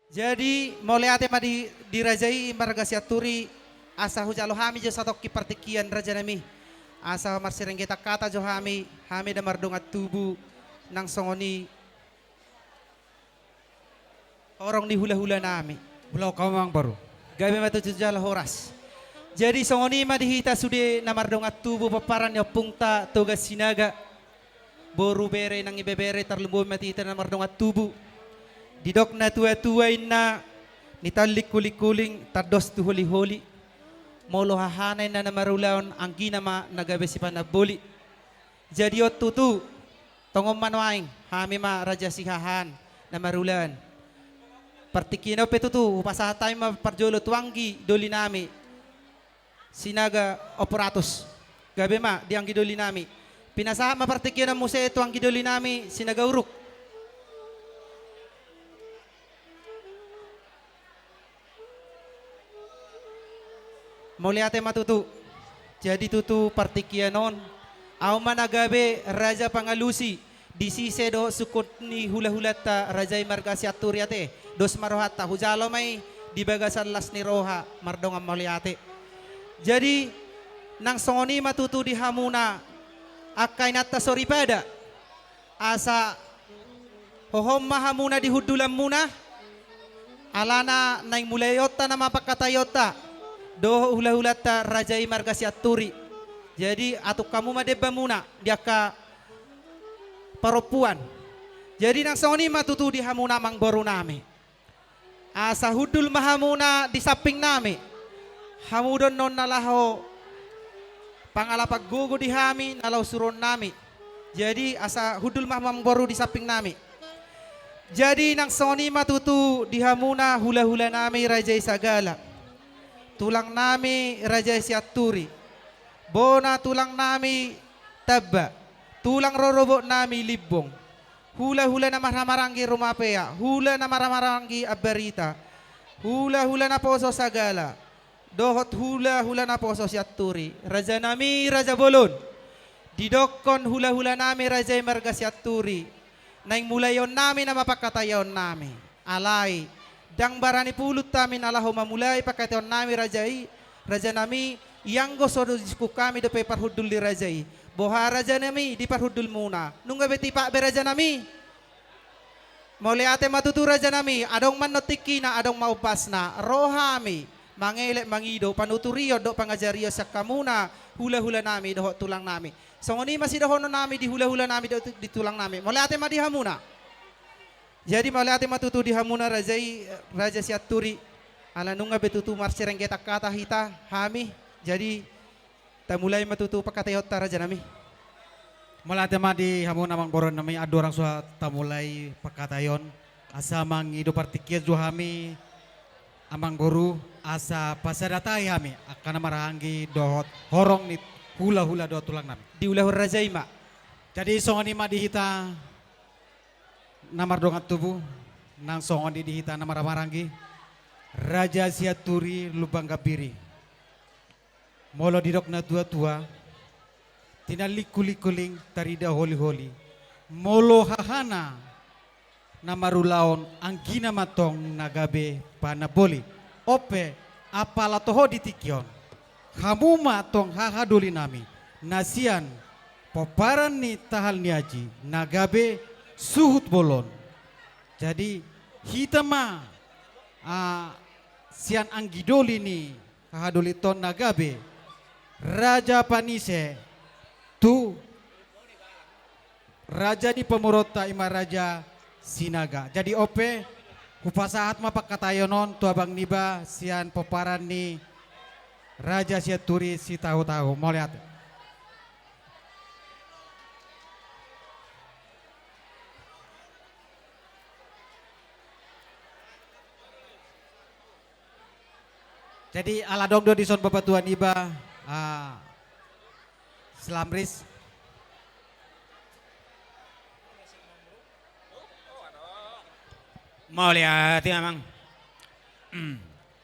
Jadi mulai ate ma dirajai marga siaturi asa hujalo hami jo satok kipartikian raja nami. Asa marsirenggeta kata jo hami da mardongat tubu nang songoni orang di hula-hula nami. Bulau kamang baru. Gabi matutu jala horas. Jadi songoni ma dihita sude na mardongat tubu paparan ya pungta tugas sinaga. Boru bere nang ibebere tarlumbo matita na mardongat tubu. Didok na tua-tuain na nitalik kuling-kuling tados tu holi-holi. Molo hahanay na namarulaon ang ginama nagabe si panabuli. Jadi ot tutu tongom manwaing hami ma raja sihahan na marulan. Partikinaw petutu upasaha tayo maparjolo tuanggi doli nami. Sinaga operatus. Gabe ma dianggi doli nami. Pinasaha mapartikinaw mo sa ito ang gidoli nami sinaga uruk. Muliate matutu. Jadi tutu partikianon. Au managabe raja pangalusi. Disise do sukut ni hula-hulat ta rajay margasi aturiate. Dos marohat ta hujalo may dibagasan las ni roha mardong ang muliate. Jadi nang songoni matutu di hamuna akay nata soripada. Asa hohom mahamuna di hudulam muna. Alana naing mulayota na mapakatayota. Do hula-hula ta rajai margasi aturi. Jadi atuk kamu madeba muna dia ka paropuan. Jadi nang songoni matutu di hamuna mang boru nami. Asa hudul mahamuna di saping nami. Hamudon non nalaho pangalapag gugu di hami nalaw suron nami. Jadi asa hudul mahamang boru di saping nami. Jadi nang songoni matutu di hamuna hula-hula nami rajai sagala. Tulang nami raja siaturi. Bona tulang nami taba. Tulang rorobo nami libong. Hula-hula na maramarangi rumapea. Hula na maramarangi abarita. Hula-hula na poso sagala. Dohot hula-hula na poso siaturi. Raja nami raja bolon. Didokon hula-hula nami raja marga siaturi. Naing mulayon nami na mapakatayon nami. Alay. Dang barani pulut tamin alaho mamulay pakation nami raja nami yang gosodo disku kami do parhudul di rajai boha raja nami di parhudul muna nungga beti pak beraja nami mole ate matutu raja nami adong manotiki na adong maupas na rohami mangelek mangido panuturio do pangajario sa kamuna hula-hula nami do tulang nami songoni masih dohono nami di hula-hula nami do di tulang nami mole ate madiha muna. Jadi malati matutu di hamuna raja siaturi ala nunga betutu marsirenggeta kata hita hami jadi tamulai matutu pakatayot raja nami. Malate ma di hamuna mang boron nami ado orang suha tamulai pakatayon. Asa mang ido partikiat jo hami amang boru asa pasadatai hami akan marahanggi dohot horong ni hula-hula dohot tulang nami. Di ulahur raja ima. Jadi songoni ma dihita namar dongat tubuh nang songon di dihita namar marangi raja siaturi lubang gabiri molo didok na tua-tua tinalikulikuling tarida holi-holi molo hahana namarulaon ang ginamatong nagabe panaboli ope apala toho ditikyon hamuma tong hahaduli nami nasian poparan ni tahal niaji nagabe suhut bolon. Jadi hitama sian anggidoli ni kahadoli ton nagabe raja panise tu raja di pemurota ima raja sinaga. Jadi ope hupasahat mapakatayonon tu abang niba sian poparan ni raja siaturi si tahu-tahu mau lihat. Jadi ala dongdo di son babatuan iba selamris. Mau lihat ya mang.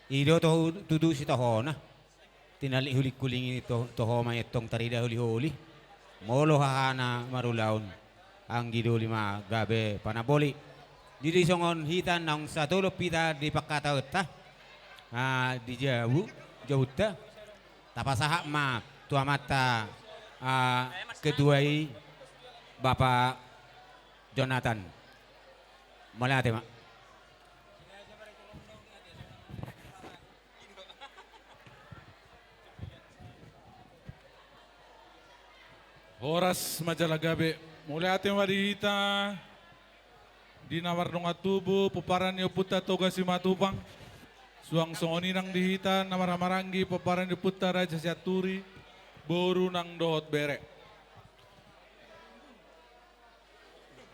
Ido toh tudu si tohona. Tinali huli kuling itu toho mayetong tarida huli-huli. Molo hahana marulaun. Ang gido lima gabe panaboli. Jadi songon hitan nang satu pita di pakata utta. Di jauh ta. Tapasahak ma tua mata ketuai Bapak Jonathan. Mulai ate mak. Horas majalah gabe mulai ate marihita di nawar nunga tubuh peparan yo puta toga si matupang suang songoni nang dihita namar marangi peparan yo puta raja siaturi boru nang dohot bere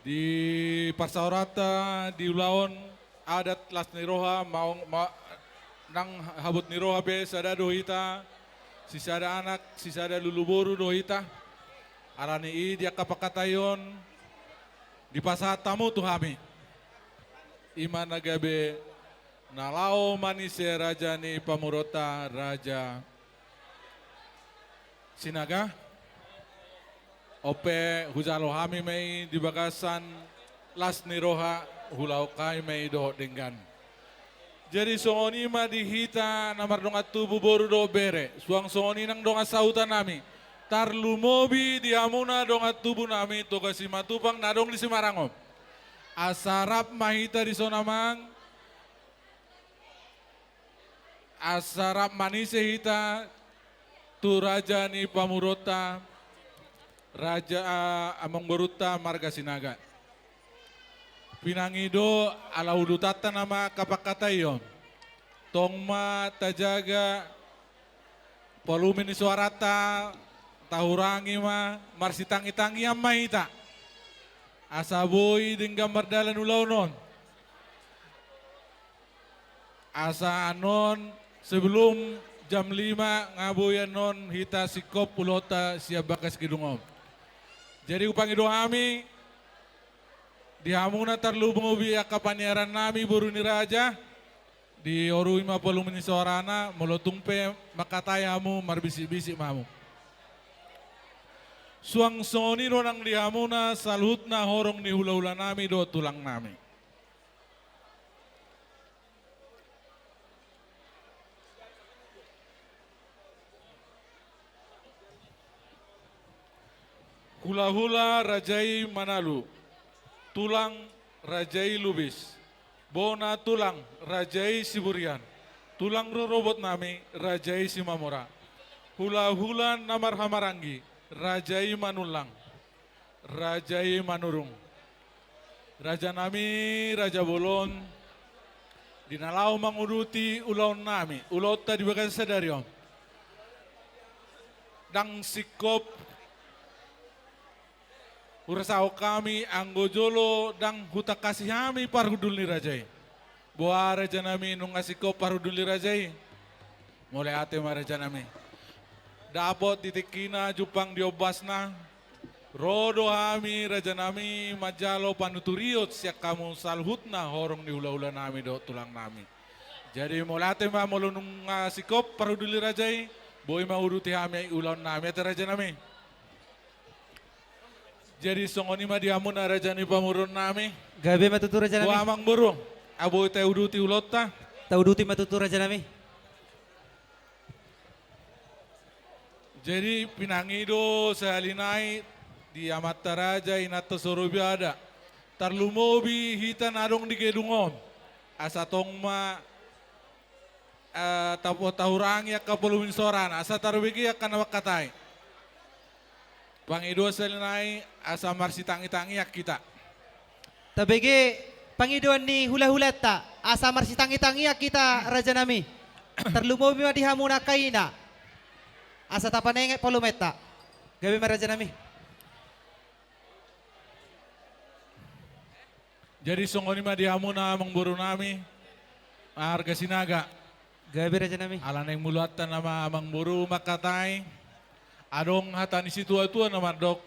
di parsaorata di ulaon adat las niroha nang habut niroha be sada dohita sisada anak sisada lulu boru dohita arani i dia kapakatayon di pasat tamu tu hami iman nagabe nalao manise raja ni pamurota raja sinaga ope hujalo hami mei di bagasan las niroha hulau kai mei do denggan jadi songoni ma dihita namar donga tubuh boru do bere suang songoni nang donga sautan nami tarlu mobi diamuna donga tubuh nami toga si matupang nadong di Semarangom. Asarap mahita di sonamang. Asarap manise hita tu raja ni pamurota raja amang beruta marga sinaga. Pinangido ala udutata nama kapakatayon. Tongma tajaga polumin suarata tahurangi ma marsi tangi-tangi yang mahita asaboy din gambar dalan ulaw non asa anon sebelum jam 5 ngaboyan non hita sikop ulota siap bakas kidungom jadi upang ido kami dihamuna tarlubung ubi akapaniaran nami buruni raja di orui ma polumin suarana molotungpe makatayamu marbisi-bisi mamu suang soni ronang dihamuna salhutna horong ni hula-hula nami do tulang nami. Hula-hula rajai Manalu, tulang rajai Lubis, bona tulang rajai Siburian, tulang robot nami rajai Simamora, hula-hula namar hamarangi. Rajai Manulang, Rajai Manurung, Raja nami, Raja Bolon, dinalau manguruti ulaun nami, ulota di bagas sadariom. Dang sikop, urasau kami, anggojolo, dang huta kasih kami parhudul ni Rajai. Boa Raja nami nung asikop parhudul ni Rajai, mulai ate ma Raja nami. Dapot titikina jupang diobasna rodo hami raja nami majalo panuturiot siak kamu salhutna horong di ula-ula nami do tulang nami jadi molate ma molunung sikop paruduli rajai boy ma uruti hami ulaun nami ate raja nami jadi songoni ma diamuna raja ni pamurun nami Gabe matutu raja nami. Wa amang burung aboy te uduti ulota Tauduti matutu raja nami. Jadi pinangido sahalinai di amata raja inato sorubiada. Tarlumobi hita narong di gedungom. Asa tongma tapo tahurangi ya kapulumin soran. Asa tarubigi ya kana wakatai. Pangido sahalinai asa marsi tangi-tangi ya kita. Tabege pangiduan ni hula-hula ta. Asa marsi tangi-tangi ya kita raja nami. Terlumobi ma dihamuna kaina. Asa tapanenge polumeta. Gabi maraja nami. Jadi songoni ma dihamuna mangburu nami. Harga sinaga. Gabi raja nami. Alaneng mulatan nama mangburu makatai. Adong hatani situa-tua nama dok.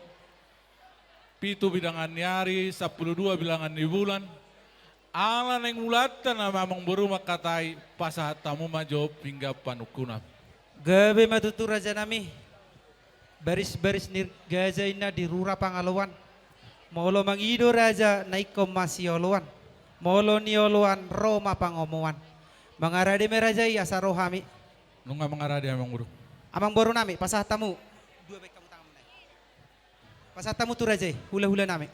Pitu bilangan nyari, 12 bilangan di bulan. Alaneng mulatan nama mangburu makatai. Pasahat tamu majob hingga panukunam. Gabe matutu raja nami. Baris-baris gajaina di rura pangalawan. Maulo mangido raja naikom masiolowan. Molo nioluan Roma pangomuan. Mangaradi merajai asa rohami. Nunga mengaradi amang buru. Amang boru nami pasah tamu. Dua baik kamu tangan menai. Pasah tamu tu rajai hula-hula nami.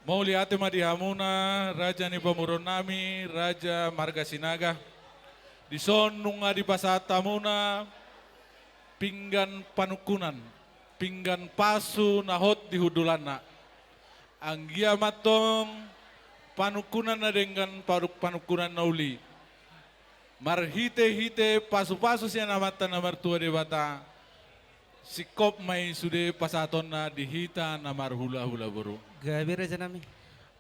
Mau lihat di Hamuna, Raja ni pamurun nami, Raja Marga Sinaga. Di son nunga di Pasatamuna, pinggan panukunan, pinggan pasu nahot di hudulana. Anggia matong panukunan na dengan panukunan nauli. Marhite-hite pasu-pasu siya namata na martua de bata. Sikop may sude pasaton na dihita na marhula-hula buru. Gabi raja nami.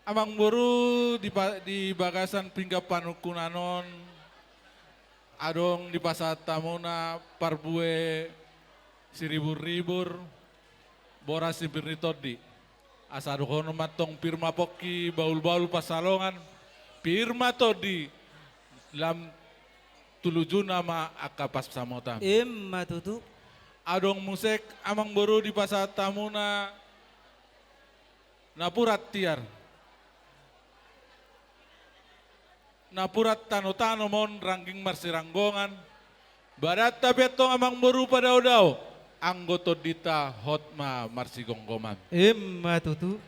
Amang buru di bagasan pingga panukunanon adong di Pasatamuna parbue siribur-ribur boras si pirnitodi. Asado kono matong pirma poki baul-baul pasalongan pirma todi lam tuluju nama akapas samota. Emma tutu. Adong musik amang buru di Pasatamuna napurat tiar. Napurat tano-tano mon rangging marsiranggongan. Barat tabetong amang buru pada udaw. Anggoto dita hotma marsigonggoman. Emma tutu.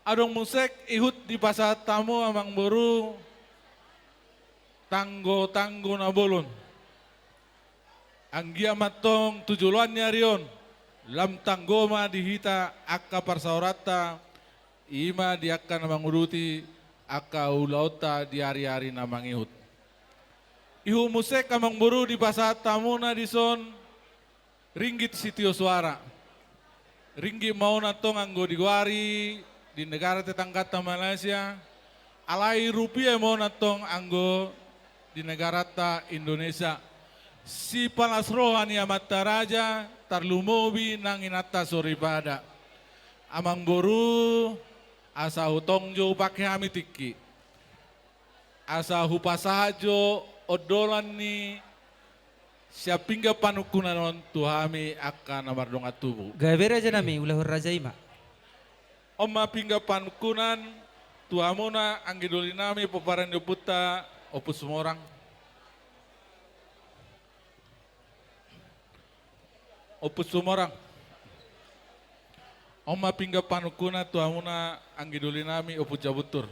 Adong musik ihut di Pasatamu amang buru. Tanggo-tanggo na bolon. Anggia matong tujulan niya riyon. Lam tanggoma dihita akka parsaurata. Ima di akka namang uruti. Akka ulauta di hari-hari namang ihut. Ihu musik amang buru di Pasatamu na dison. Ringgit sitio suara. Ringgit mau natong anggo digwari di negara tetangga Malaysia. Alai rupiah mau natong anggo di negara ta Indonesia. Si palas rohani amata raja tarlumobi nang inata soripada. Amang boru asa hutongjo pakai hami tiki. Asa hupasahajo odolan ni siapingga panukunanon tuhami akan namardong atubu. Gabi raja nami ulahur raja ima. Oma pingga panukunan tuamuna anggidoli nami peparan puta opus semorang. Opus sumorang. Oma pingga panukuna tuamuna anggiduli nami opus jabutur.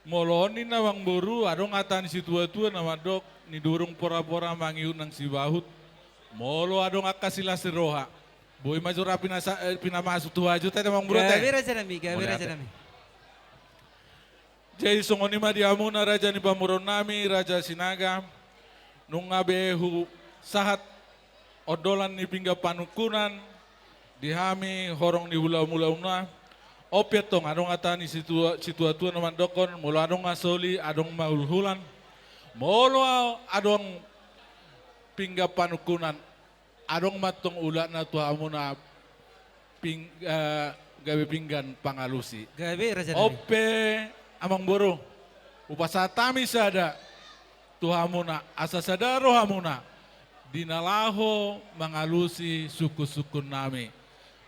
Moloni nawang boru adong atan si tua-tua nama dok ni durung pora-pora mangiun nang si bahut. Molo adong akasila si roha. Boy majora pinamasu tua juta namang buru Gabi teh. raja nami, gabi Boleh raja ate. nami. Jadi songonima di amuna raja ni pamuron nami raja Sinaga. Nungabehu sahat odolan ni pingga panukunan dihami horong di hula-hula opiat tong adong atani situa-tua naman dokon molo adong asoli adong maulhulan molo adong pingga panukunan adong matong ulat na tuhamuna gawe pinggan pangalusi Gabi raja nami. ope amang boro upasatami sada tuhamuna asa sadaro hamuna dinalaho mangalusi suku-suku nami.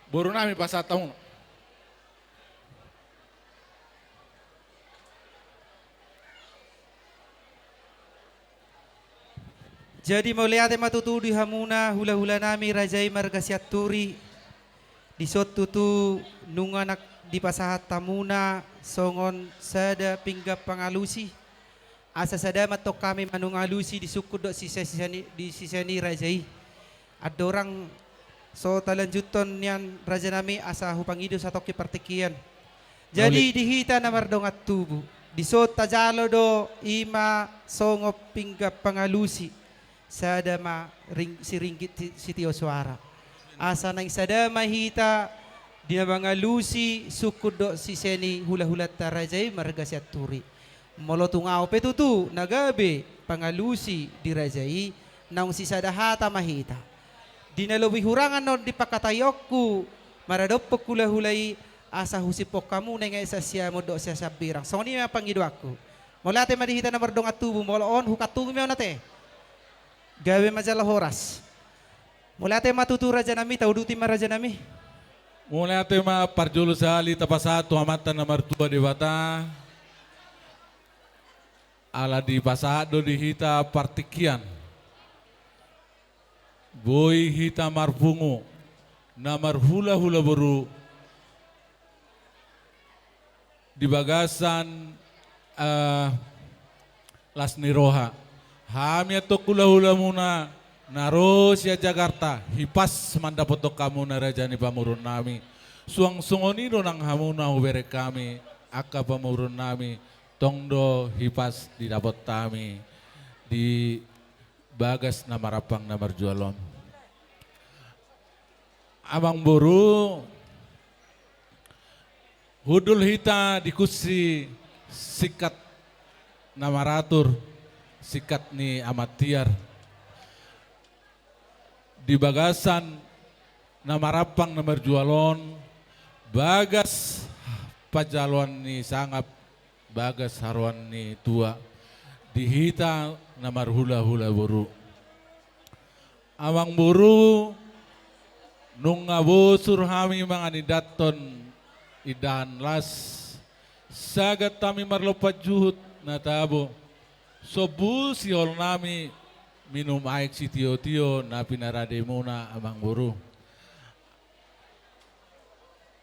Boru nami Pasatamu. Jadi melihat matutu di hamuna hula-hula nami rajai margasiaturi. Di sot tutu nunganak di pasahat tamuna songon sada pinggap pangalusi. Asa sada matok kami manungalusi di suku dok sisani rajai. Ada orang so talanjuton nian raja nami asa hupang ido sa toki partikian. Jadi dihita na mardongat tubu. Di so tajalo do ima songop pinggap pangalusi. Sada ma si ringgit si Tio Suara. Asa nang sada mahita dia mangalusi suku dok sisani hula-hula tarajai margasiaturi. Molo tungau petutu nagabe pangalusi dirajai naung sisa dahata mahita. Dinalobi hurangan non di pakatayokku maradopok kula-hulai asa husipok kamu nengai sa siya mo do siya sabirang. So ni pangido aku. Molo ate madihita na mardong atubu molo on hukatubu mi nate. gawe majalah horas. Mulai ate matutu raja nami, tauduti ma raja nami. Mulai tema parjolo sali tapasatu amatan nomor 2 di bata. Ala di pasado di hita partikian. Boy hita marpungu. Namar hula-hula baru. Di bagasan Las Niroha. Hami ato hula-hula muna. Naros ya Jakarta, hipas mandapotok kamu na raja ni pamurun nami. Suang sungonido ng hamuna ubere kami, aka pamurun nami, tongdo hipas didapot kami di bagas na marapang na marjualon. Amang buru, hudul hita di kusi sikat na maratur, sikat ni amatiar. Di bagasan na marapang na marjualon, bagas pajaluan ni sangap, bagas haruan ni tua, dihita na marhula-hula buru. Amang buru, nung ngabusur hami mga nidaton, idahan las, sagat kami marlopat juhut na tabo, so busiol nami, minum aik si tio-tio na pinarade muna amang buru.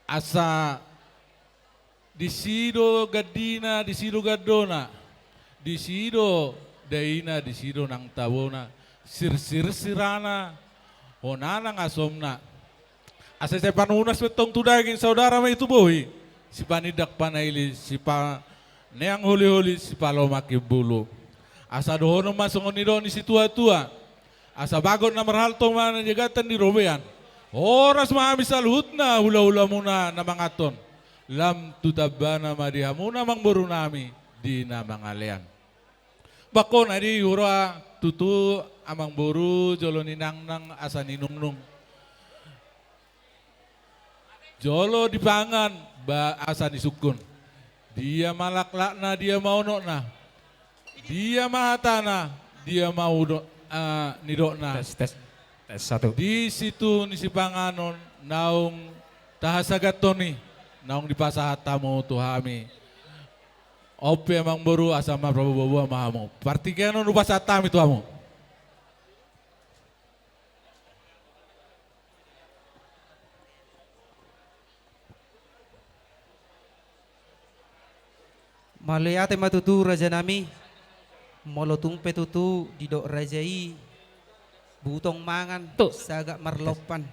Asa disido gadina, disido gadona, disido daina, disido nang tabona, sir-sirana, honana ngasomna. Asa saya panunas betong tudagin saudara may itu boy. Si panidak panaili, si pa neang huli-huli, si palomaki bulu. Asa dohono masong nido ni si tua-tua. Asa bagot na marhalto man jagatan di robean. Oras mahami saluhut na hula-hula muna na mga ton. Lam tutabana madiha muna mang buru nami di na mga lean. Bako na di hura tutu amang buru jolo ninang nang asa ninungnung. Jolo dipangan ba asa nisukun. Dia malaklak na dia mau na. Dia mahatana, dia mau nidok na. Tes 1. Di situ ni si Panganon, naung tahasagatoni, naung dipasahatamu tuhami. Ope amang boru asama prabowo mahamu. Partikianon upasatami tuhamu. Malayate matutu raja nami. Molotung petutu didok rajai butong mangan sagak marlopan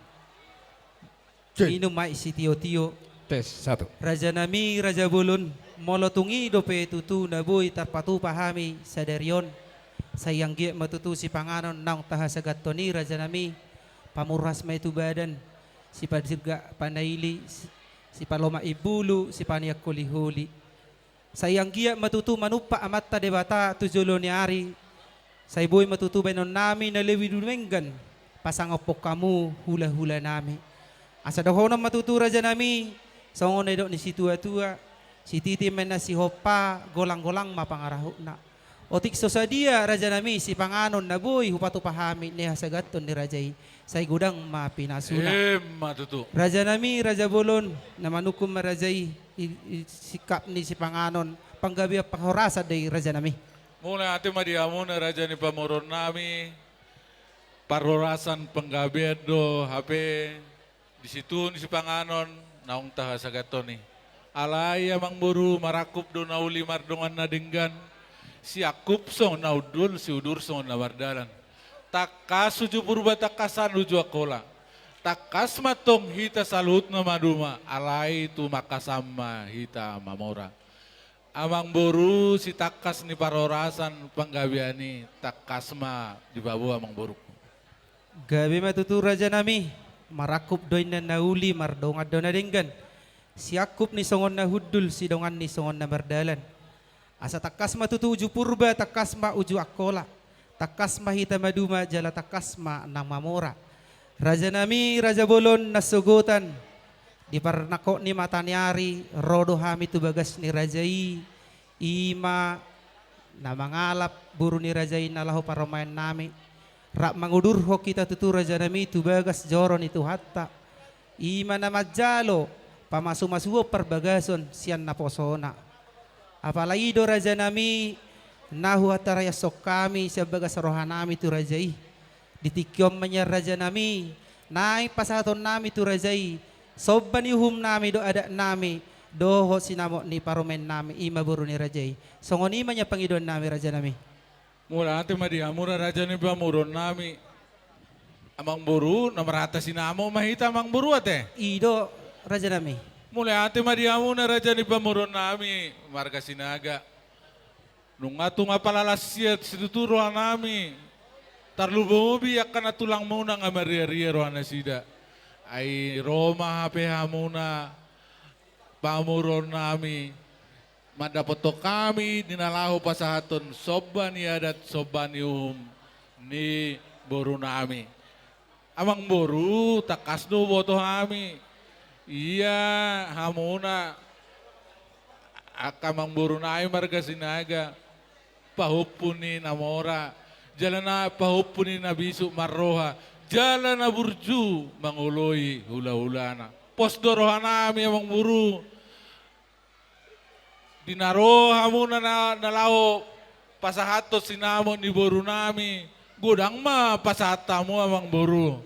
minum mai si tio-tio Tes 1. raja nami raja bulun molotungi do petutu naboy tarpatu pahami sadarion sayang gie matutu si panganon naung tahasagat toni raja nami pamuras mai tu badan si padirga panaili si paloma ibulu si paniak kuli-huli. Sayang gia matutu manupa amata debata tujulo ni ari. Say boy matutu benon nami na lewi dumenggan. Pasangopok kamu hula-hula nami. Asa dahono matutu raja nami. Songon na ni si tua-tua. Si titi men na si hopa golang-golang mapangaraho na. Otik so sa dia raja nami si panganon na boy hupatu pahami ni hasagaton ni rajai. Say gudang mapinasuna. Matutu. Raja nami raja bolon na manukum marajai. Sikap ni si panganon panggabi pakhorasa day raja nami. Mula ate madiamu na raja ni pamuron nami. Parorasan panggabi do HP. Di situ ni si Panganon naung tahasagatoni. Alay amang buru marakup do nauli mardongan na dinggan. Si akup song naudul si udur song na mardalan. Takas uju purba takasan uju akola. Takas matong hita salut na maduma. Alay tu makasama hita mamora. Amang buru si takas ni parorasan panggabiani takas ma di babu amang buru. Gabi matutu raja nami marakup doy na nauli mardongan do na dinggan. Si akup ni songon na hudul si dongan ni songon na mardalan. Asa takas matutu uju purba takas ma uju akola. Takas ma hita maduma jala takas ma nang mamora. Raja nami raja bolon nasugutan. Di parnako ni matanyari rodo hami tu bagas ni rajai ima na mangalap buru ni rajai na lahu paromayan nami Rak mangudurho kita tutu raja nami tu bagas joron itu hatta. Ima na majalo pamasu-masuo perbagason sian na posona. Apalagi do raja nami nahu hataraya sok kami sebagas rohanami tu rajai. Ditikyom manya raja nami naik pasaton nami tu rajai. Soban yuhum nami do ada nami doho sinamo ni paromen nami ima buru ni rajai. Songon ima nya pangidon nami raja nami. Mula ate madi amura raja ni pamuron nami. Amang buru namarata sinamo mahita amang buru ate. Ido raja nami. Mula ate madi amuna raja ni pamuron nami marga sinaga. Nung ato nga palalasyat situturo nami. Tarlubobi akan tulang muna nga mariariero na sida. Ay Roma hapeha muna pamuron nami. Madapoto kami dinalaho pasahaton soban yadat soban yuhum ni boru nami. Amang boru takasno boto kami. Iya hamuna akamang boru nami marga sinaga. Pahupuni namora. Jalan na pahupuni nabisu marroha. Jalan na burju manguloy hula-hulana. Posdorohan nami amang boru. Dinaroha muna na nalao pasahato sinamo ni boru nami. Godang ma pasata mo amang boru.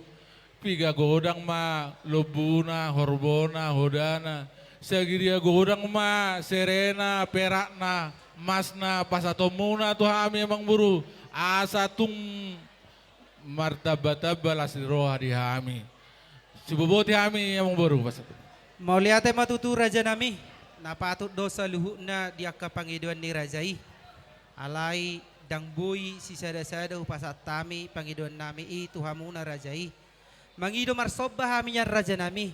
Piga godang ma lobuna, horbona, hodana. Sagiria godang ma serena, perakna, masna pasato muna to kami amang boru. Asa tung martabata balas roha di kami. Suboboti kami amang boru pasato. Mau lihat matutu raja nami. Napatut dosa luhuk na di akka pangiduan ni rajai. Alai dang bui si sada-sada upasat tami pangiduan nami itu hamuna rajai. Mangido marsobah haminya raja nami.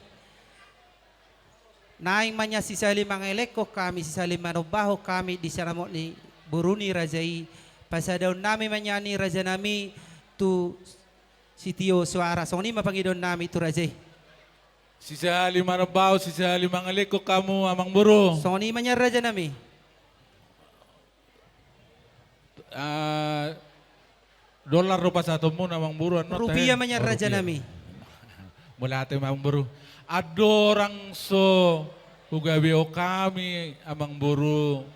Naing manya si salim mangeleko kami si salim manobaho kami di sanamot ni buruni rajai. Pasadaw nami manyani raja nami tu sitio suara. So ni mapangidon nami tu rajai. Sisa lima nabaw, sisa limang aliko kamu amang buru. So ni manya raja nami. Dolar rupa satu mo namang buru. Ano, Rupiah manya raja rupiah. nami. Mula ate amang buru. Adorang so hugabio kami amang buru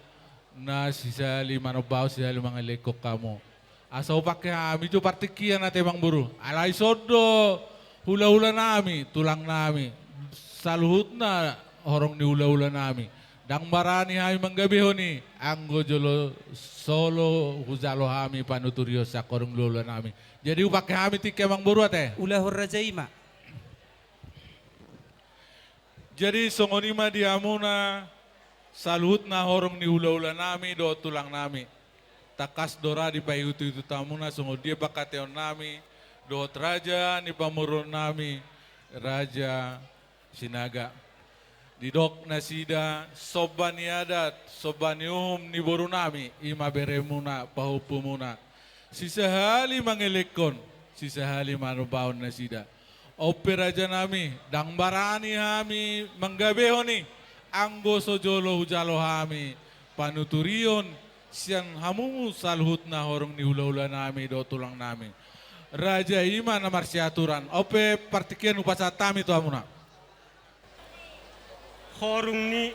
na sisa lima nabaw, sisa limang aliko kamu. Asa upak kami itu partikian ate amang buru. Alay sodo. Hula-hula nami, tulang nami. Saluhut na horong ni hula-hula nami. Dang marani hami manggabiho ni. Anggo jolo solo huzalo hami panuturio sa korong lula nami. Jadi upak kami tikke mang buru ate. Ulahur raja ima. Jadi songonima diamuna saluhut na horong ni hula-hula nami do tulang nami. Takas dora di payutu itu tamuna songo dia bakateon nami. Dohot raja ni pamurun nami, raja sinaga. Didok na sida, soban ni adat, soban ni ni boru nami, ima beremuna, pahupumuna. Sisahali mangelekon, sisahali manubaon na sida. Ope raja nami, dang barani hami, manggabeho ni, anggo sojolo hujalo hami, panuturion, siang hamu salhut na horong ni hula-hula nami, do tulang nami. Raja ima na marsiaturan. Ope partikian upasatami to amuna. Horung ni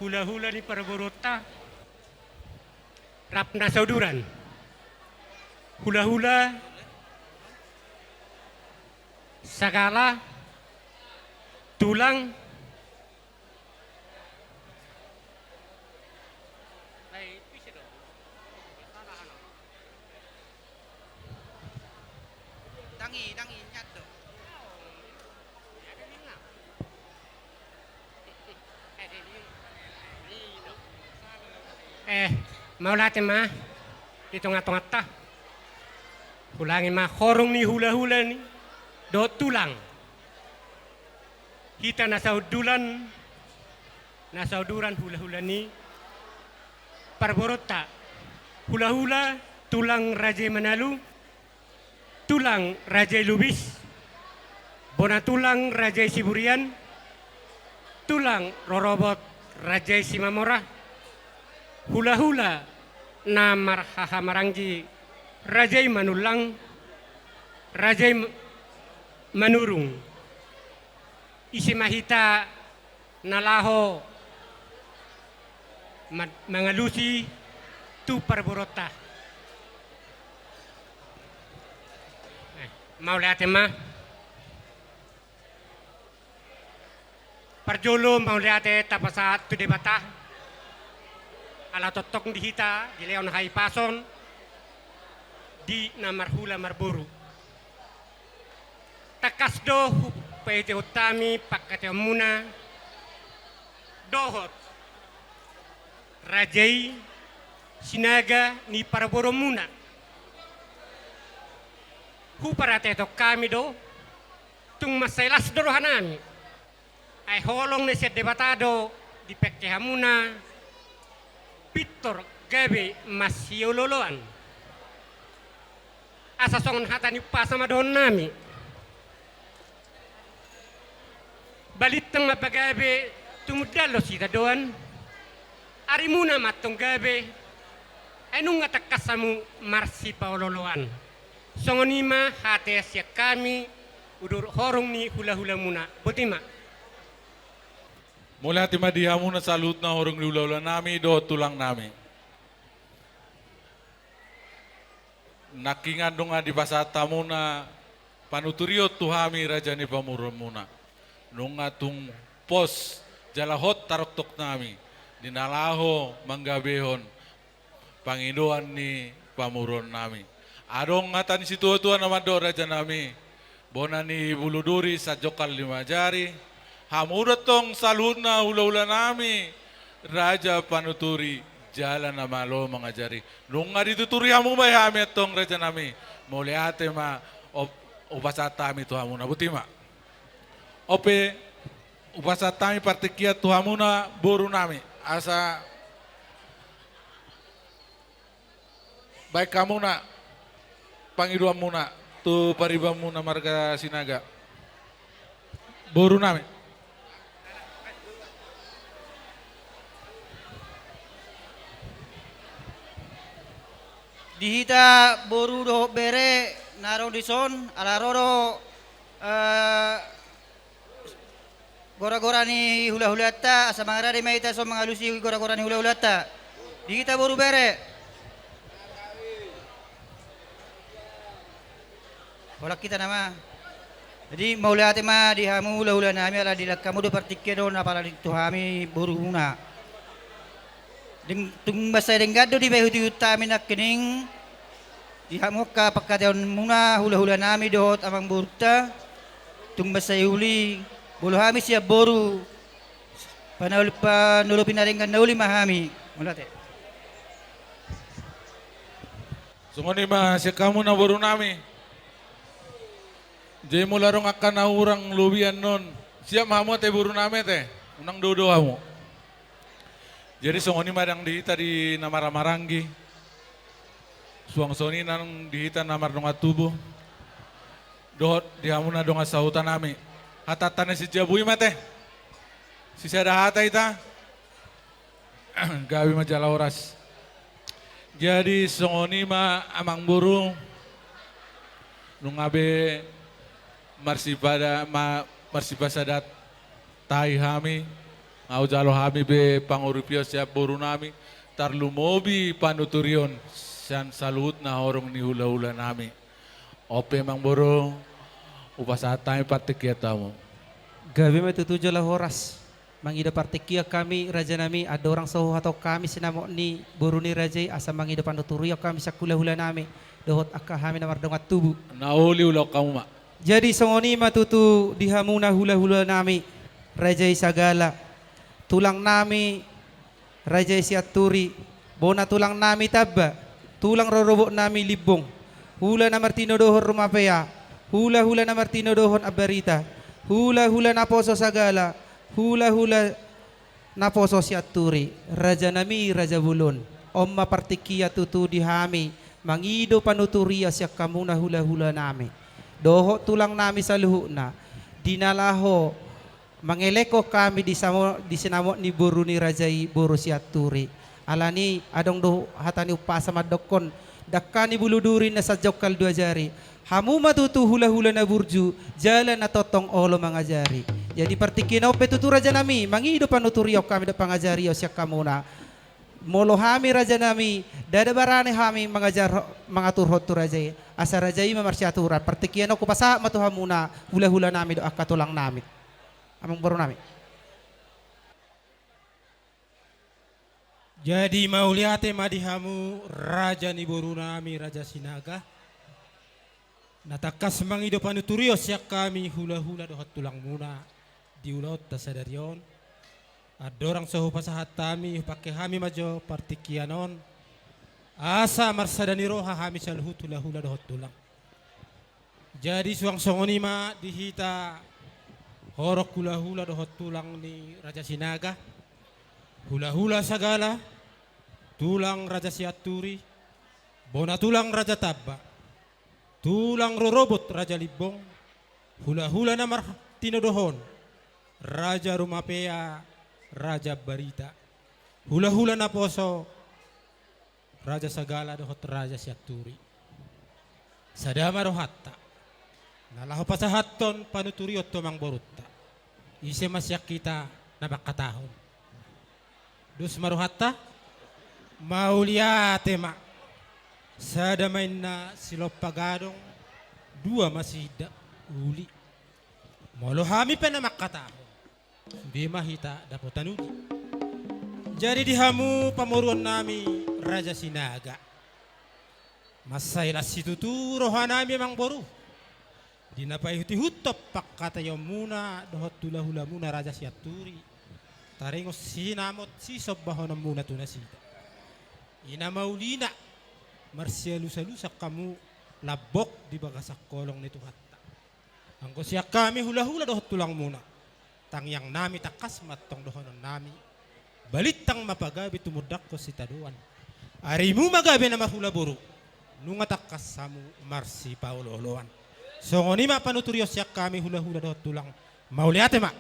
hula-hula ni paraborota. Rap na sauduran. Hula-hula sagala tulang Dangi nyat do. mau latih mah itu ngata-ngata ulangin mah horong ni hula-hula ni do tulang kita nasauduran hula-hula ni parborota hula-hula tulang Raja Manalu tulang Raja Lubis bona tulang Raja Siburian tulang Rorobot Raja Simamora hula-hula na marhaha marangji Raja Manulang Rajai manurung. Isi mahita nalaho mangalusi tu parborota. Mau lihat ma? Parjolo mau lihat tapasat tu debata. Ala totok dihita di leon hai pason di namarhula marburu. Takasdo pwede utami pakate muna dohot rajai sinaga ni paraboro muna huparate to kami do tung masailas dorohanami ay holong ni set debatado di pekke hamuna pitor gabe masiololoan asa songon hatani pasama don nami balitang mapagabe tumudalo sita doan ari muna matong gabe anong atakasamu marsi paololoan songonima hate siya kami udur horong ni hula-hula muna butima Mula tima diha muna salut na horong lulaula nami do tulang nami. Nakingan dong di pasata muna panuturio tuhami raja ni pamuron muna. Nung atung pos jalahot taroktok nami dinalaho manggabehon Panginoon ni pamuron nami. Adong ngatan si tua-tua nama do raja nami. Bona ni buluduri sa jokal lima jari. Hamurat tong saluna hula-hula nami. Raja panuturi jalan na malo mangajari. Nung nga dituturi hamu may hamit tong raja nami. Muli ate ma upasatami to hamu na butima. Ope upasatami partikia to hamu na buru nami. Asa baik kamu na pangiduan muna tu paribam muna marga sinaga. Buru nami. Dihita boru do bere narong dison alaroro gora-gora ni hula-hula ta asa mangarari maita so mangalusi gora-gora ni hula-hula ta dihita boru bere wala kita nama jadi maulate ma dihamu hula-hula nami ala dilak kamu do partikero na para dituhami boru huna tung basa denggado di behuti utami nak kening dihamuk ka pagkataon muna hula-hula nami dohot amang burta tung basa uli bulu hami siya boru panulupin na rin ka nauli mahami mulate Sungoni ma siya kamu na boru nami. Jay mo larong akan na urang lubian nun. Siya mahamu te boru nami te. Unang dodo hamu. Jadi songoni madang dihita di namaramaranggi. Suang soni nang dihita namar donga tubuh. Dohot dihamuna donga sahutan nami. Hatatane si jabui mate. Si sada hata ita. Gawi majalah oras. Jadi songoni ma amang buru. Nungabe marsipasadat tai hami. Au jalo hami be pangurupio siap boru nami tarlu mobi panuturion san salut na horong ni hula-hula nami. Ope mang boro upasatay patikia tamu. Gabi matutujo lah horas. Mangida partikia kami raja nami ada orang soho atau kami sinamo ni boru ni rajai asa mangida panuturio kami sa hula-hula nami dohot akka hami namar dongat tubu. Nauli ulo kamu mak. Jadi songoni matutu dihamuna hula-hula nami rajai sagala. Tulang nami Raja Siaturi bona tulang nami tabba tulang rorobok nami libong hula na Martino dohon rumapea hula-hula na Martino dohon abarita hula-hula na poso sagala hula-hula na poso Siaturi Raja nami Raja Bulon omma partikia tutu dihami mangido panuturia siya kamuna hula-hula nami doho tulang nami sa luhu na dinalaho mangeleko kami di sinamo ni buru ni rajai buru Siaturi alani adong do hatani upasa madokon dakani buluduri na sa jokal dua jari Hamu matutu hula-hula na burju, jalan na totong olo mangajari. Jadi partikinaw petutu raja nami, mangido panuturiok kami da pangajari o siya kamuna. Molo hami raja nami, dadabarane hami mangatur hotu raja. Asa raja mamarsyaturan, partikinaw ko pasa matuhamuna, hula-hula nami do akatulang nami. Amang baro nami. Jadi mauliate madihamu raja ni boru nami Raja Sinaga. Natakas mangido panuturios yak kami hula-hula dohot tulang muna di ulaut tasadarion. Adorang sahu pasahat kami pakai hami majo partikianon. Asa marsadani roha hami salhut hula-hula dohot tulang. Jadi suang songonima dihita horok hula-hula dohot tulang ni Raja Sinaga. Hula-hula sagala, tulang Raja Siaturi, bona tulang Raja Tabba, tulang rorobot Raja Libong, hula-hula na tinodohon, Raja Rumapea, Raja Barita, hula-hula na poso, Raja Sagala dohot Raja Siaturi. Sadama rohatta, nalaho pasahaton panuturiot tomang borutta, ise masyak kita na bakatahon. Dus maruhatta mauliate ma sadamain na silopagadong dua masida uli molo hami pa na makatahon di mahita dapotan uli jadi dihamu pamuruan nami Raja Sinaga masayla situturo hanami mang boru dinapay hutihutop pakatayo muna dohot hula-hula muna Raja Siaturi taringos sinamot sisob bahon muna to na sida. Ina maulina marsialusalusa kamu labok di bagasak kolong nito hatta. Angko siya kami hula-hula dohot tulang muna. Tangyang nami takas matong dohonon nami. Balitang mapagabi tumudak ko si taduan. Ari mo magabi na mahula buru. Nunga takas samu marsi pauloloan. So ngoni mapanuturios siya kami hula-hula dohot tulang. Mauliate ma.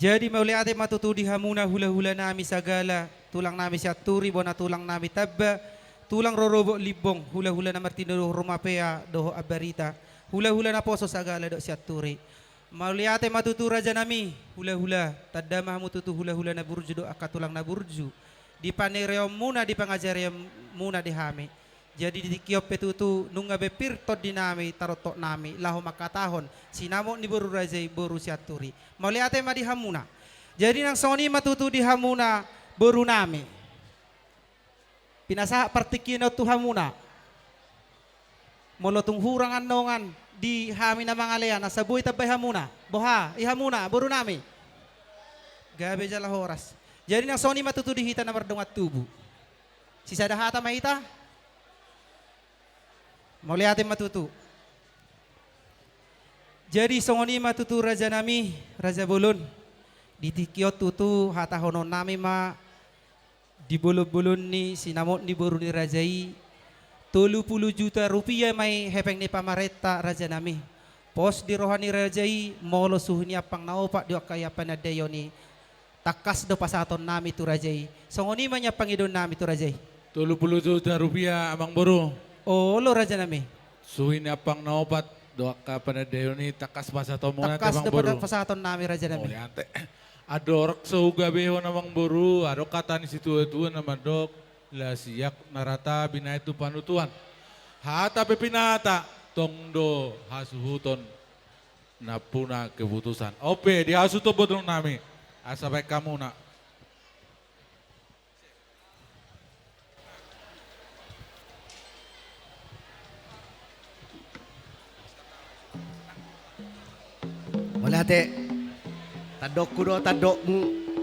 Jadi mauliate matutudi hamuna hula-hula nami sagala, tulang nami Siaturi, bona tulang nami Tabba, tulang rorobo libong, hula-hula na martino Rumapea, doho Abarita, hula-hula na poso sagala do Siaturi. Mauliate matutu raja nami, hula-hula, tadama mututu hula-hula na burju do akatulang na burju. Di panereom muna, di pangajareom muna di hami. Jadi di kiop petutu nunga bepirtot di nami tarotok nami laho makatahon sinamo ni boru rajai boru Siaturi. Mauliate ma di hamuna. Jadi nang soni matutu di hamuna boru nami. Pinasa partikino tu hamuna. Molotung hurang anongan di hami na mga leya nasa buhay tabay hamuna. Boha, ihamuna boru nami. Gabi jala horas. Jadi nang soni matutu di hita na mardungat tubu. Sisa dahata mahita. Mauliate matutu. Jadi songoni matutu raja nami, Raja Bulun. Di tikiot tutu hata honon nami ma di bulun ni sinamot ni boru ni rajai 30 juta rupiah may hepeng ni pamareta raja nami. Pos di rohani rajai molo suhuni apang naopak di kaya panadayo ni takas do pasaton nami tu rajai. Songoni manya pangidon nami tu rajai. 30 juta rupiah amang boru. Oh lo raja nami. Suhin apang naopat doa ka panadayo ni takas basa tomona Takas temang do boru. pasaton nami raja nami. Oleh ante. Adorok sehuga beho namang boru, ado kata ni situ itu nama dok la siyak narata bina itu panutuan. Hata pepinata tongdo hasuhuton napuna keputusan. Ope di hasuto bodong nami. Asabai kamu nak. Malate, tadokku do tadokmu,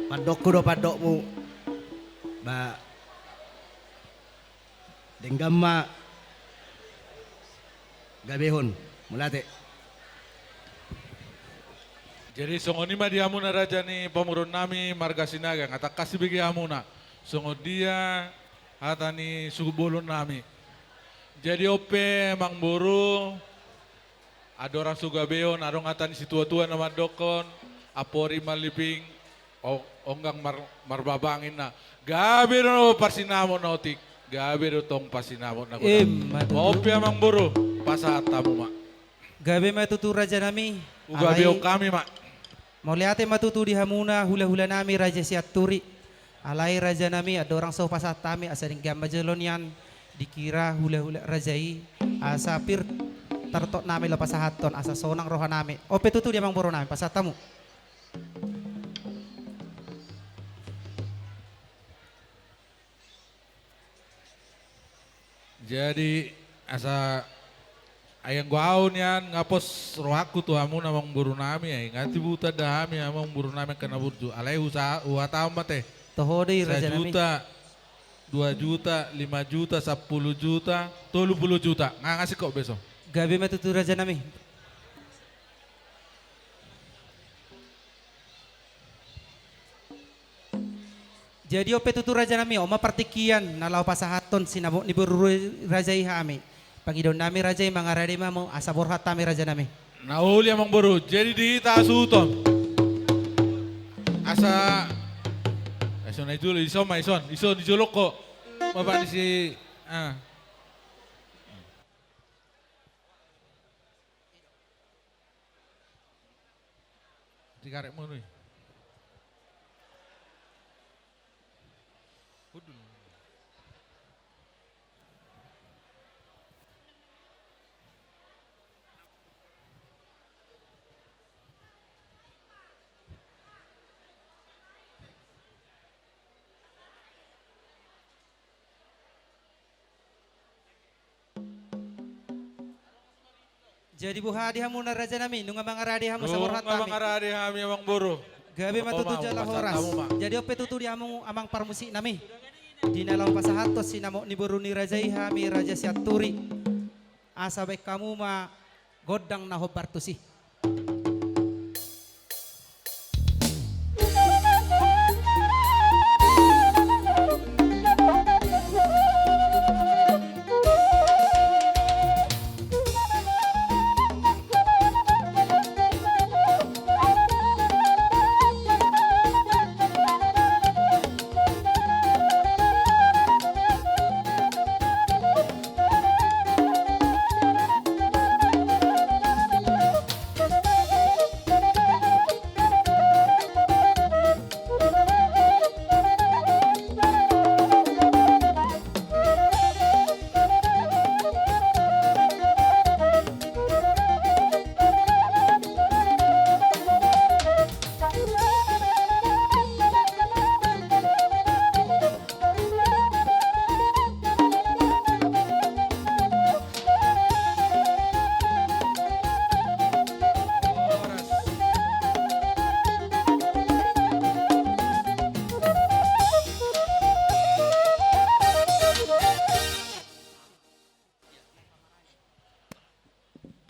padokku do padokmu. Ba, denggama gabehon, mulate. Jadi songoni mah dia muna raja ni pamurun nami marga Sinaga ngata kasih bagi amuna. Songo dia hata ni suku bolon nami. Jadi ope mang boru ada orang suga beon, ada ngata ni situa-tua nama dokon, apori maliping, onggang marbabangin na. Gabi no parsinamo na otik. Gabi no tong pasinamo na Matutu. Maopya mang buru, pasata mo ma. Gabi matutu raja nami. Ugabi Alay- o kami ma. Mauliate matutu di hamuna hula-hula nami raja si Aturi. Alai raja nami ada orang so pasatami asaring gamba jelonian dikira hula-hula rajai asa pir tartot nami lepas haton asa sonang roha nami. Ope tutu dia mang boro nami pasatamu. Jadi asa ayang guaon yan ngapos rohaku tu amu namang buru nami ay ngati buta dahami amang buru nami kena burju alay uataw mate Tohode raja nami. 1 juta 2 juta 5 juta 10 juta 30 juta nga ngasih kok besok. Gabi matutu raja nami. Jadi ope tutu raja nami oma partikian nalau pasahaton sinabok ni buru rajai hami. Pangidon nami rajai mangarade mamo asa borhat tami raja nami. Nauli amang buru jadi dihita asuton. Asa ison na ijulo ison ijulok ko. Mabani si Dikarek mo nuy. Jadi buha di hamu na raja nami nunga mangarade hamu sa borhat Ngabang tami. arade kami amang buru. Gabi matutu Apa mau, jala pasal horas. kamu, Mak? Jadi ope tutu di hamu amang parmusi nami. Di nalau pasahatos sinamo ni buru ni rajai hami raja siaturi. Asa baik kamu ma godang na hobartusi.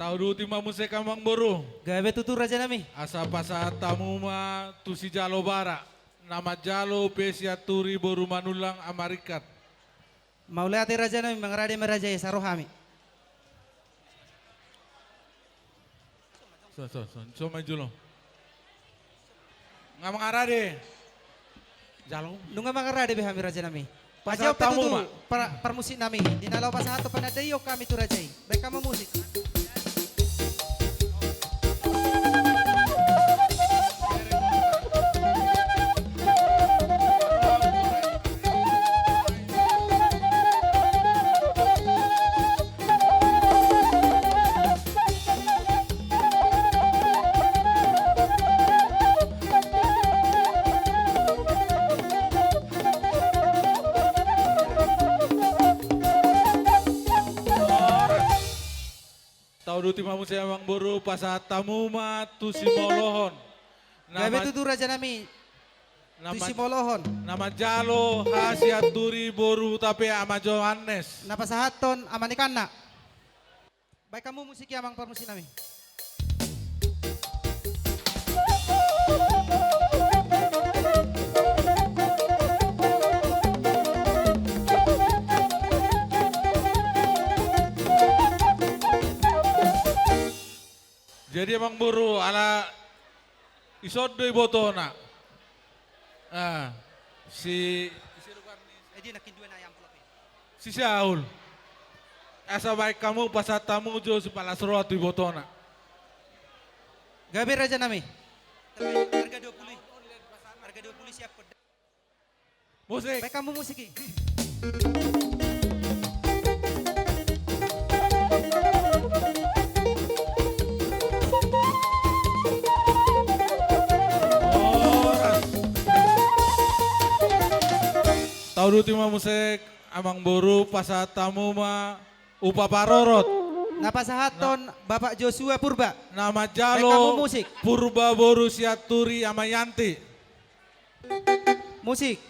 Tahu duti mamusek amang buru. Gabi tutu raja nami. Asa pasatamu ma tu si jalo bara. Nama jalo pesiaturi boru manulang amarikat. Maulate raja nami mangarade merajai sarohami. So majulo. Ngamang arade. Jalo. Nunga mangarade behami raja nami. Pasal Aja ope tamu, tutu Mak. parmusik nami. Di nalau pasahato panadayo kami tu rajai. Baik kamu musik. Tahu duti mamusek amang buru pasatamu ma tu si molohon. Gabi Nama, tutu raja nami. nama, Tusi molohon. nama jalo hasiaturi boru tapi ama Johannes. Napasahaton amanikana. Baik kamu musik amang parmusik nami. Jadi emang buru ala isod deui botona. Ah, si Edi nakin dua na yang amplop. si Saul. Asa baik kamu pasatamu jo si palasro at ibotona. Gabi Raja Nami. Harga 20. Harga 20 siap ko. Musik. Baik kamu musik. Oras. Tahu tima musik amang boru pasatamu ma upaparorot. Napasahaton Bapak Joshua Purba. Nama Baik, Jalo kamu musik. Purba Boru Siaturi Amayanti. Musik.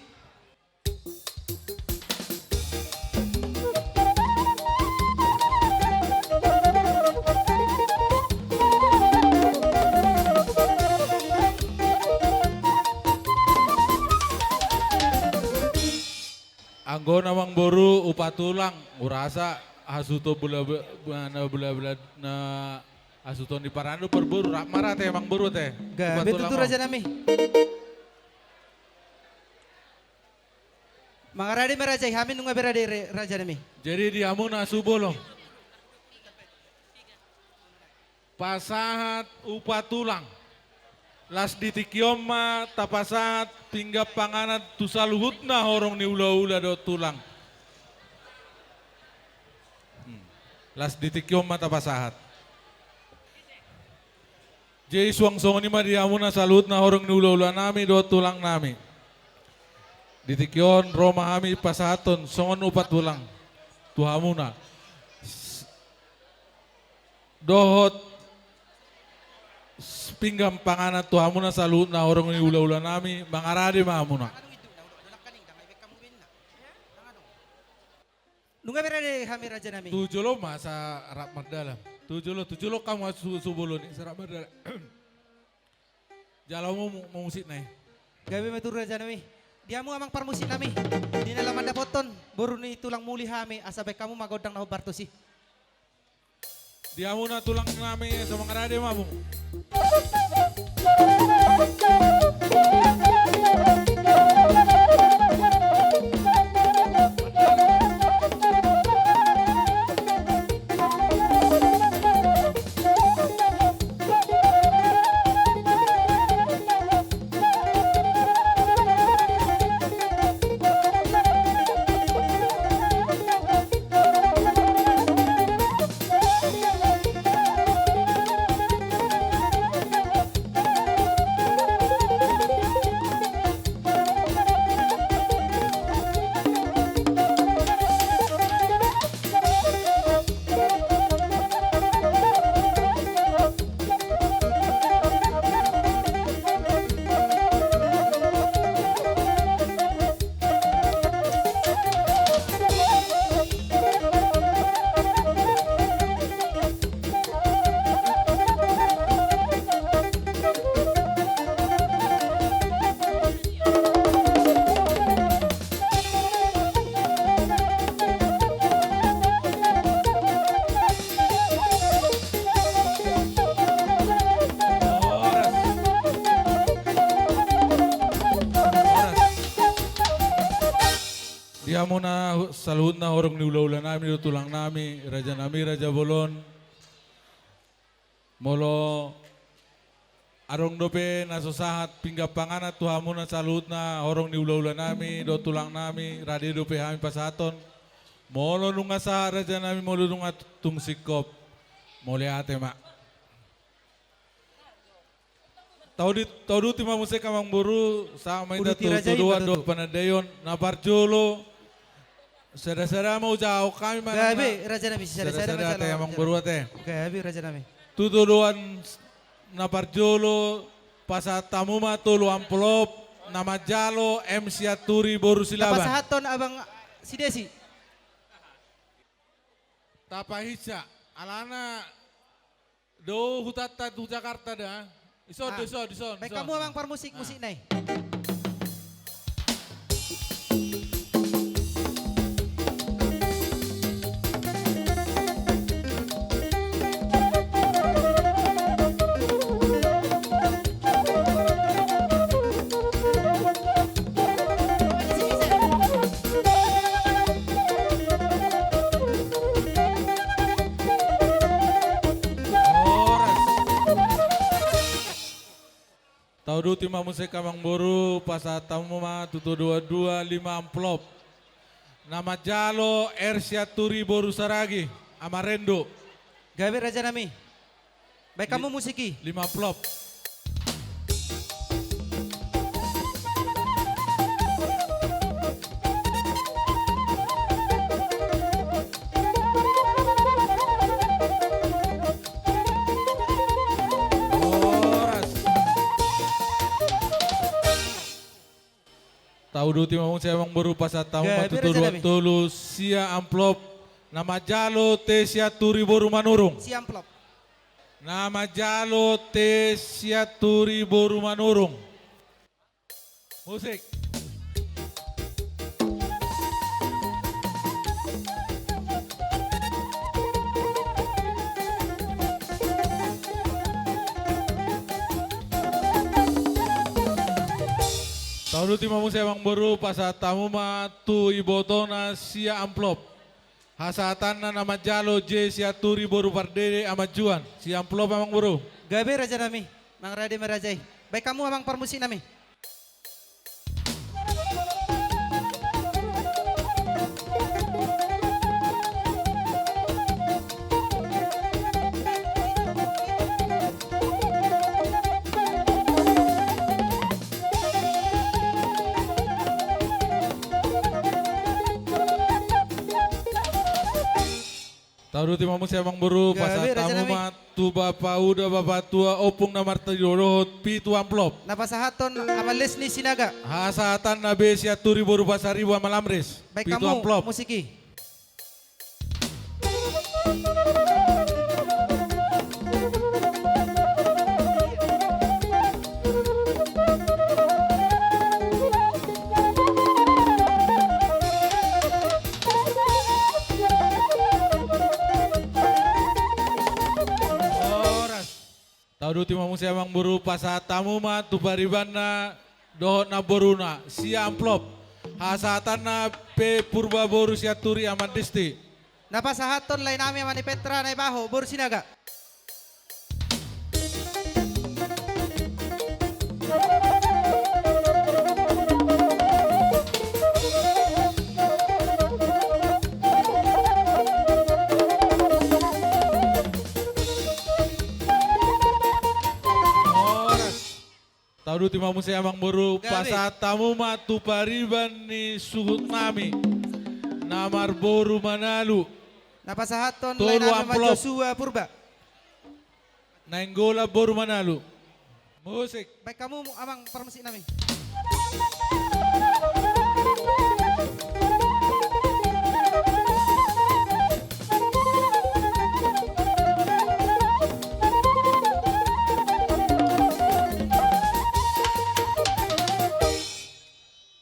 Anggo namang boru upatulang urasa hasuto bula na hasuto di parando perburu rakmara teh emang buru teh. Gabi Upatulang tutu mo. Raja Nami. Mga rade merajay hamin nung berade Raja Nami. Jadi di amuna subolo. Pasahat upatulang. Las ditikioma tapasahat pinggap panganat tusaluhut na horong ni ula-ula do tulang. Las ditikioma tapasahat. Jadi suang-suang ni madiamuna saluhut na horong ni ula-ula nami do tulang nami. Ditikyon Roma kami pasahaton songon upat tulang. Tuhamuna. Dohot pinggam panganat tuhamuna saluhut na horong ni ula-ula nami mangarade mahamuna. Nunga berade hami Raja Nami. Tujulo masa rap dalam. Tujulo kamu subulun sa rap dalam. Jalaw mo musik na eh. Gabi matur Raja Nami. Dia mo amang parmusik nami. Di na laman dapoton. Buru ni tulang muli hami. Asabay kamu magodang na hubarto si. Dia muna tulang namin sa mga rade mabong. Dia muna saluhut na horong ni ula-ula nami, tulang nami, Raja Bolon. Molo arong dope nasusahat pinggap panganat tuhamuna saluhut na horong ni ula-ula nami, do tulang nami, radi dope hami pasaton. Molo nunga sa Raja nami, molo nunga tungsikop. Mole ate mak. Tau di tima musik kamang buru sama Udah itu tirajai, dua betul. do panadayon na parjolo. Sada-sada mau jauh kami mana. Gabi Raja Nami. Sada-sada ate amang buru ate. Gabi Raja Nami. Tutuduan na parjolo pasatamu ma tulu amplop nama jalo MC Aturi Boru Silaban. Napasahaton abang si Desi. Tapahisa alana do hutata du Jakarta dah. Ison. Baik kamu amang parmusik musik nai. Tahu timah musik kamang boru pasat tamu ma tutu 22 5 amplop. Nama jalo Ersia Turi Boru Saragi Amarendo Gawe Raja Nami. Baik kamu musiki. 5 amplop. Tahu dulu timah musik kamang boru pasat tamu ma Gawe tutu Raja Nami. 20 sia amplop. Nama jalo Tesia Turi Boru Manurung. Si amplop. Nama jalo Tesia Turi Boru Manurung. Musik. Tahu dulu timah musik emang baru pasat tamu ma tu ibotona sia amplop. Hasatan nama jalo J sia Turi Boru Pardede amajuan. Si amplop emang baru. Gawe Raja Nami. Mang Rade Merajai. Baik kamu amang permusik nami. Tahu dulu timah musik emang baru Gawe, pasat Raja tamu Nami. ma tu bapak udah bapak tua opung namar tadidorot pitu amplop. Napasahaton ama Lesni Sinaga. Hasatan nabe sia Turi Boru Pasaribu amalamres. Baik Pitu kamu amplop. musiki. Tahu dulu timah musik emang baru pasat tamu ma tu baribana dohot na boruna sia amplop. Hasatan na pe purba boru sia Turi amandisti. Napasahaton lain nami ama ni Petra na Ibaho. Boru Sinaga. Tahu dulu timah musik emang baru Gawe. pasat tamu ma tu pariban ni suhut nami. Namar boru Manalu. Napasahaton Tolu lain nami ama amplop. Joshua Purba. Nainggola boru Manalu. Musik. Baik kamu amang permusik nami.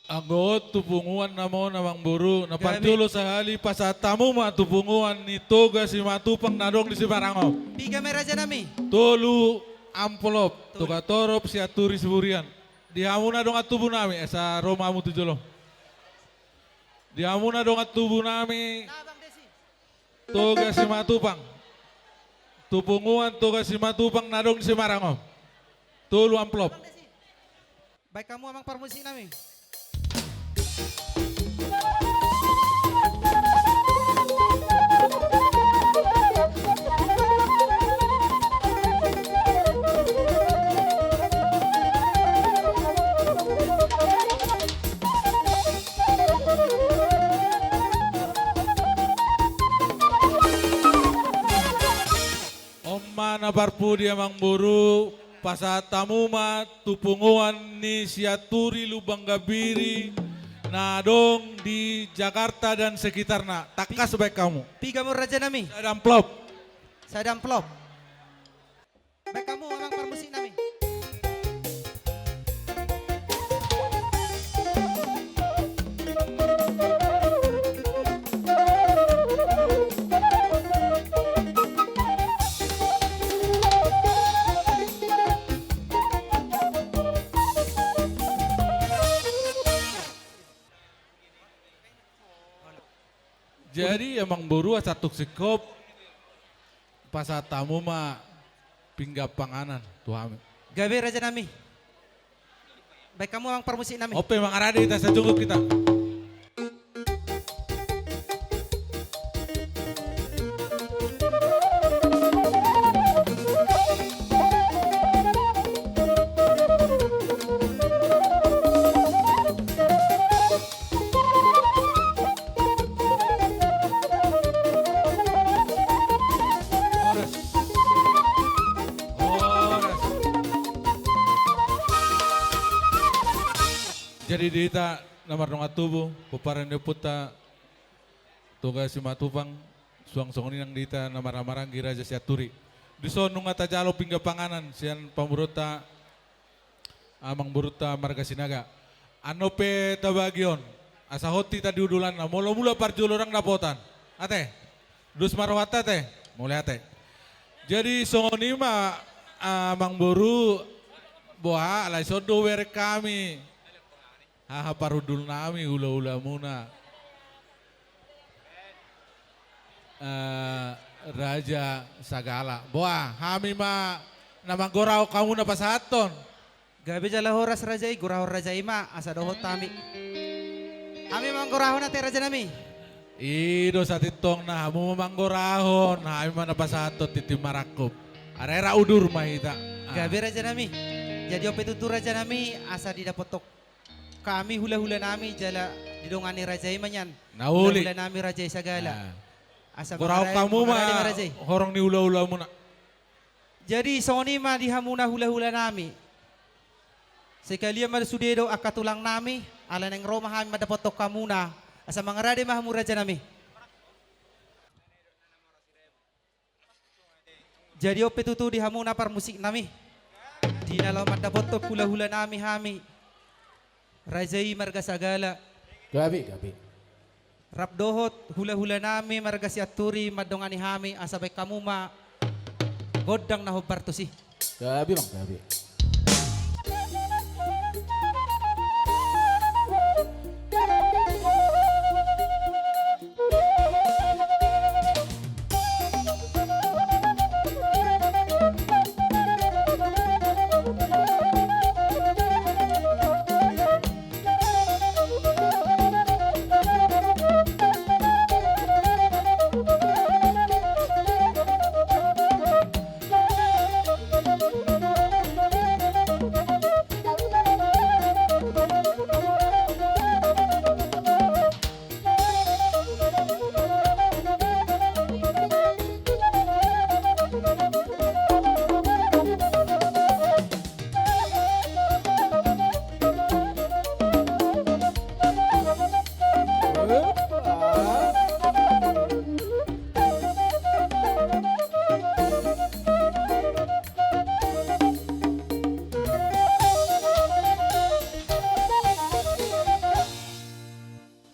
Anggot tupunguan namo namang buru. Naparjulo sahali pasat tamu ma tupunguan ni toga si matupang nadong di si Barangop. Piga me Raja Nami. Tolu amplop. Toga torop si Aturi Siburian. Dihamuna dong atubu nami. Esa Roma mu tujulo. Dihamuna dong atubu nami. Abang Desi. Toga si matupang. Tupunguan toga si matupang nadong di si Barangop. Tolu amplop. Abang Desi. Baik kamu amang permusik nami. Oma na barpu dia mang buru pasat tamu ma tupunguan ni siaturi lubang gabiri nadong di Jakarta dan sekitarnya. Takas sebaik kamu. Piga mo Raja Nami. Ada amplop. Sadam plop. Baik kamu amang permusik nami. Jadi emang buru satu sikop pasat tamu ma pinggap panganan Tuhan. Gawe Raja Nami. baik kamu ang permusik namin. Ope Mang Aradi kita sejungut kita. Oras. Oras. Jadi dita namar nong atubo, puparan de puta tugas si matupang suang songoni nang dita namar-amarang Raja Siaturi. Di son nung atajalo pingga panganan sian pamburuta amang buruta marga sinaga. Ano pe tabagion asa hoti tadi udulan na mula-mula parjul orang dapotan. Ate, dus marwata teh, mulai ate. Jadi songoni ma amang buru boha alai sodo wer kami. Haha parudul nami hula-hula muna. Raja Sagala. Boa, kami ma namang gorau kamu na pasaton. Gabi jala horas rajai, gurahor rajai ma, asa dohot tami. Kami manggurahon na te raja nami. Ido sa titong na hamu mamanggorahon. Kami ma na pasaton titi marakop. Arera udur mahita. Gabi raja nami. Jadi ope tutu raja nami, asa didapotok kami hula-hula nami jala didongani rajai manyan. Nauli. Hula-hula nami rajai Sagala. Asa Gorau kamu ma rajai. horong ni hula-hula muna. Jadi soni ma dihamuna hula-hula nami. Sekalian mada sudedo akatulang nami, ala neng Roma kami madapotok kamuna. Asa mangarade mahamu raja nami. Jadi ope tutu dihamuna par musik nami. Di dalam madapotok hula-hula nami hami. Rajai marga Sagala. Gabi. Rap dohot hula-hula nami marga Siaturi madongani hami asabay kamuma. Godang na hobarto si. Gabi bang, gabi.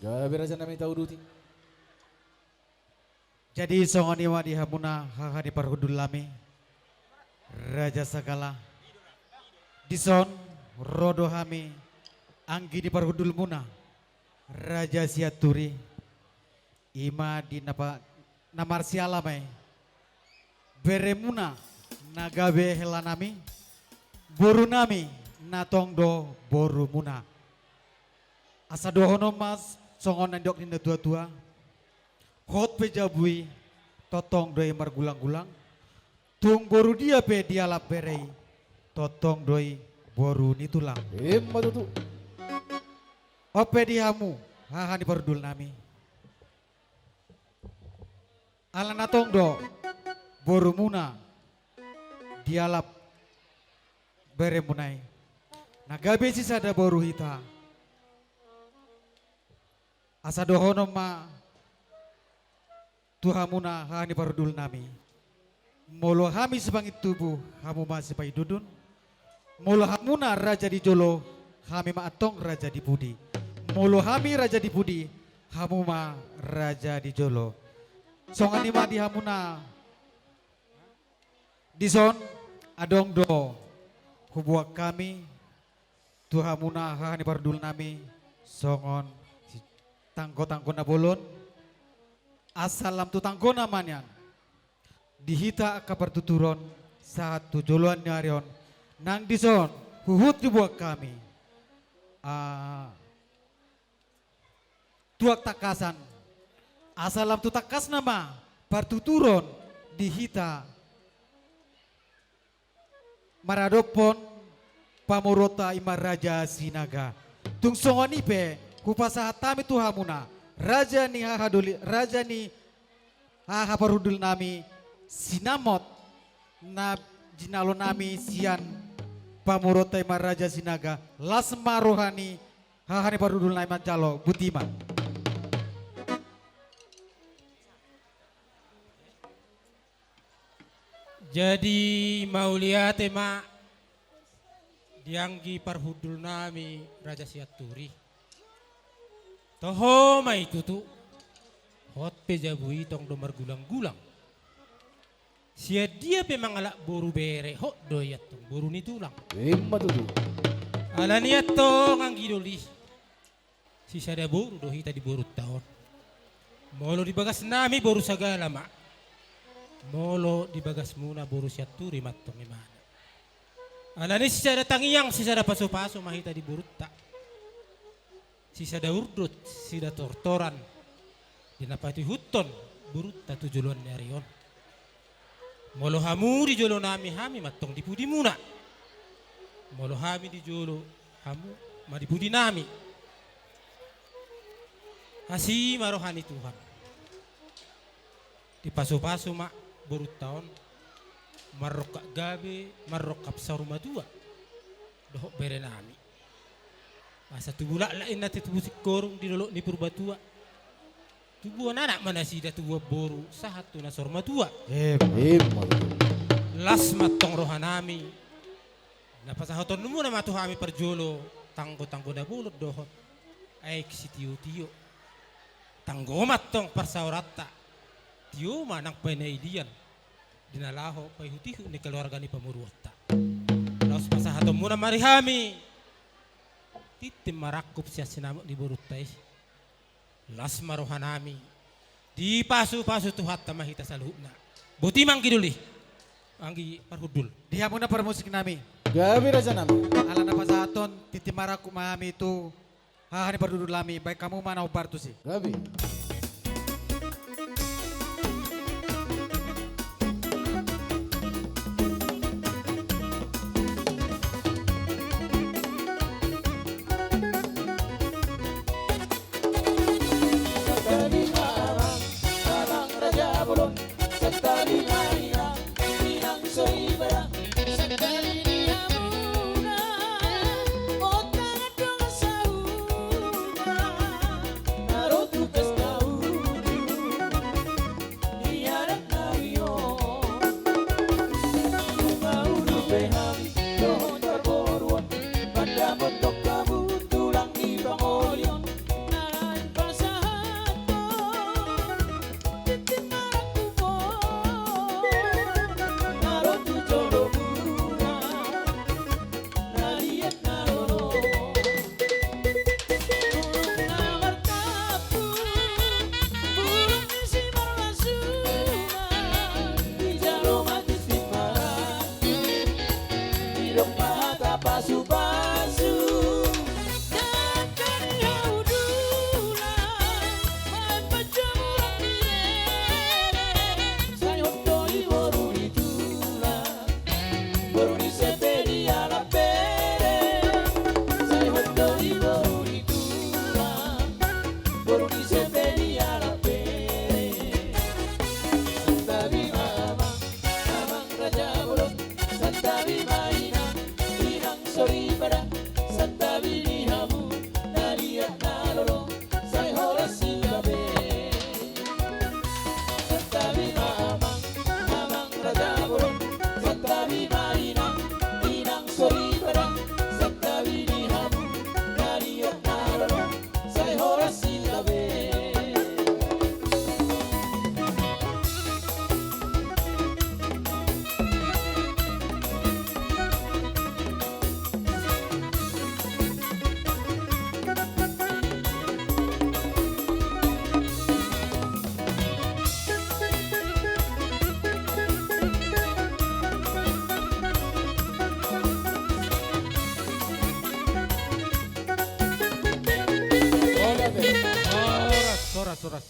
Gabi raja namin tahu duti. Jadi songoni wa dihamuna hahani parhudul lami. Raja Sagala. Dison rodo hami anggi di parhudul muna. Raja Siaturi. Ima di namar sialamai. Beremuna nagabe helanami. Boru nami natongdo boru muna. Asa dohono mas songon nandok ninda tua-tua. Hot pejabui totong doi margulang-gulang. Tung boru dia pe dialap berei. Totong doi boru ni tulang. Tutu. Ope dihamu haha di pardul nami. Ala natong do boru muna dialap bere munai. Nagabe sisa ada boru hita. Asa dohono ma tuhamuna hani pardul nami. Molo hami sebangit tubuh hamu masih pai dudun. Molo hamuna raja di jolo hami ma atong raja di budi. Molo hami raja di budi hamu ma raja di jolo. Songani ma di hamuna dison adong do hubuak kami tuhamuna hani pardul nami songon tangko-tangko na bolon asalam tu tangko namanyan dihita kapartuturon saat tujuluan nyarion nang dison huhut dibuat kami tuak takasan asalam tu takas nama partuturon dihita maradopon pamorota imar raja sinaga tung songonipe kupasahatami tuhamuna raja ni hahaparudul nami sinamot na jinalo nami sian pamorota imar raja sinaga lasma rohani hahani parudul nami mancalo butiman. Jadi mau lihat mak dianggi parhudul nami Raja Siaturi. Toho mai tutu hot pejabui tong domar gulang-gulang. Sia dia memang alak boru bere hot doyat tong boru ni tulang. Emma tutu. Ala niat tong anggi doli. Sisa ada boru dohi tadi boru tahun. Molo di bagas nami boru sagala mak. Molo di bagas muna boru Siaturi matong imana. Ala ni sisa ada tangiyang sisa ada paso-paso mahita di burutta. Sisa ada urdut, sisa tortoran. Dinapati huton burutta tu joluan nyarion. Molo hamu di jolo nami hami matong di pudi muna. Molo hami di jolo hamu ma di pudi nami. Hasi marohani Tuhan. Di paso-paso mak burut tahun marokak gabe marokap saruma dua dohok bere nami masa tubuh lain nanti tubuh sikorung di lolok ni purbatua tubuh anak mana sida tubuh boru satu na saruma dua las matong rohanami napasahoton numu na matuhami perjolo tanggo da bulot dohot aik si tio tanggo matong parsaurata tio manang penaidian dinalaho payhutihu ni keluarga ni pamuruata. Laos pasahato muna marihami. Titim marakup siya sinamok di burutai. Las marohanami. Di pasu-pasu tuhat tamahita sa luhna. Buti mang giduli. Anggi parhudul. Diha muna permusik nami. Gabi raja nami. Ala na pasahaton titimaraku mahami itu hahani parudul lami baik kamu mana upartu sih. Gabi. Otra Soras, soras.